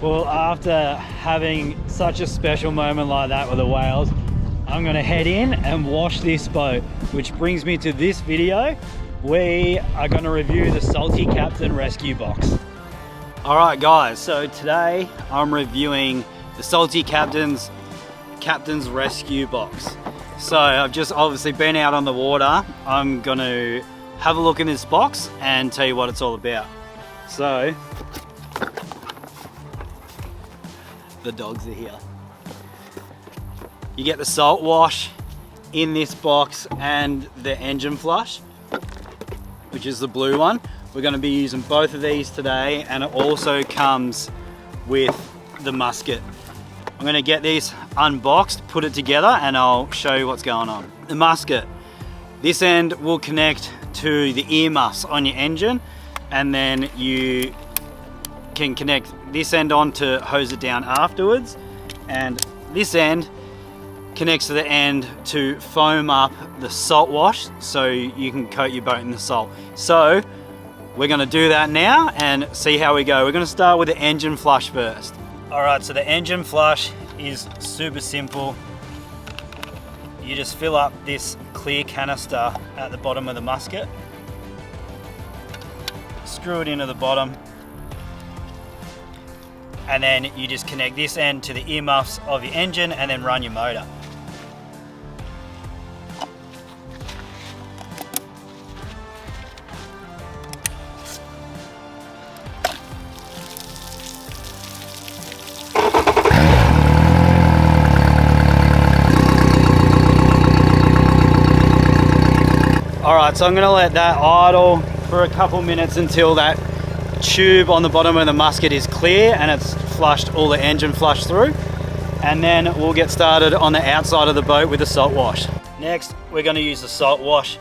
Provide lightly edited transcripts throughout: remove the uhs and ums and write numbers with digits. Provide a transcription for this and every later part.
Well, after having such a special moment like that with the whales, I'm gonna head in and wash this boat, which brings me to this video. We are gonna review the SaltyCaptain Rescue Box. All right guys, so today I'm reviewing the SaltyCaptain's Rescue Box. So I've just obviously been out on the water. I'm gonna have a look in this box and tell you what it's all about. So, the dogs are here. You get the salt wash in this box and the engine flush, which is the blue one. We're going to be using both of these today, and it also comes with the musket. I'm going to get these unboxed, put it together, and I'll show you what's going on. The musket, this end will connect to the earmuffs on your engine, and then you can connect this end on to hose it down afterwards, and this end connects to the end to foam up the salt wash so you can coat your boat in the salt. So we're going to do that now and see how we go. We're going to start with the engine flush first. Alright, so the engine flush is super simple. You just fill up this clear canister at the bottom of the musket, screw it into the bottom, and then you just connect this end to the earmuffs of your engine and then run your motor. Alright, so I'm going to let that idle for a couple minutes until that tube on the bottom of the musket is clear and it's flushed all the engine flush through, and then we'll get started on the outside of the boat with the salt wash. Next, we're going to use the salt wash.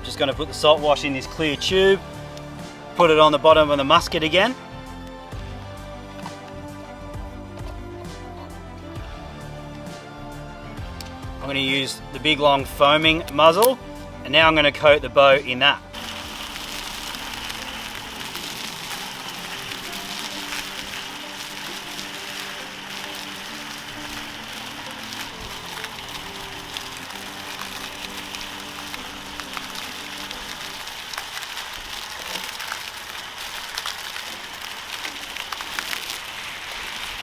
Just going to put the salt wash in this clear tube, put it on the bottom of the musket again. I'm going to use the big long foaming muzzle, and now I'm going to coat the boat in that.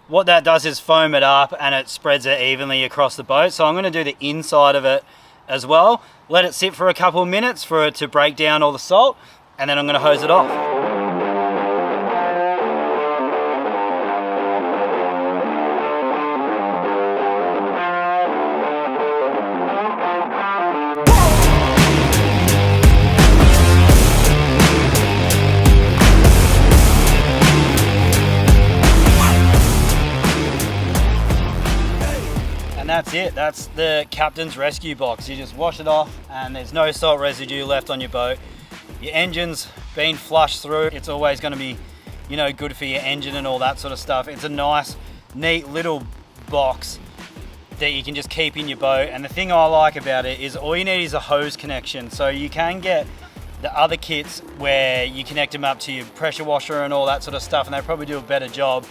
What that does is foam it up and it spreads it evenly across the boat. So I'm going to do the inside of it as well. Let it sit for a couple of minutes for it to break down all the salt, and then I'm going to hose it off. And that's it. That's the Captain's Rescue Box. You just wash it off and there's no salt residue left on your boat. Your engine's been flushed through. It's always going to be, you know, good for your engine and all that sort of stuff. It's a nice, neat little box that you can just keep in your boat. And the thing I like about it is all you need is a hose connection. So you can get the other kits where you connect them up to your pressure washer and all that sort of stuff, and they probably do a better job.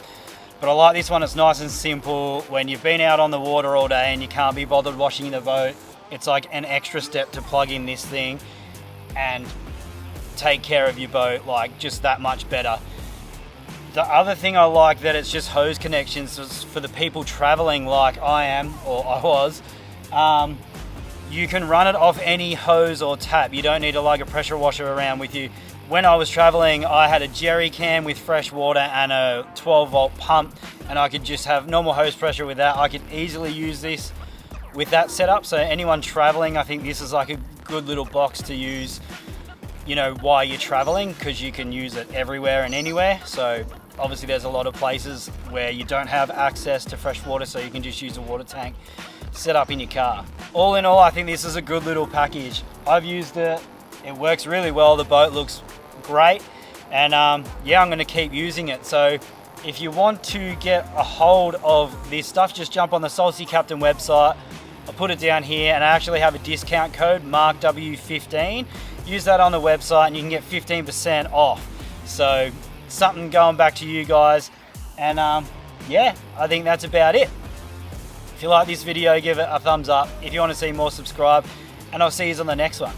But I like this one. It's nice and simple. When you've been out on the water all day and you can't be bothered washing the boat, it's like an extra step to plug in this thing and take care of your boat like just that much better. The other thing I like that it's just hose connections for the people traveling like I am, or I was. You can run it off any hose or tap. You don't need to lug a pressure washer around with you. When I was traveling, I had a jerry can with fresh water and a 12-volt pump, and I could just have normal hose pressure with that. I could easily use this with that setup. So anyone traveling, I think this is like a good little box to use, you know, while you're traveling, because you can use it everywhere and anywhere. So obviously there's a lot of places where you don't have access to fresh water, so you can just use a water tank set up in your car. All in all, I think this is a good little package. I've used it, it works really well, the boat looks great, and yeah, I'm going to keep using it. So if you want to get a hold of this stuff, just jump on the SaltyCaptain website. I'll put it down here, and I actually have a discount code, MarkW15. Use that on the website and you can get 15% off. So something going back to you guys, and yeah, I think that's about it. If you like this video, give it a thumbs up. If you want to see more, subscribe, and I'll see you on the next one.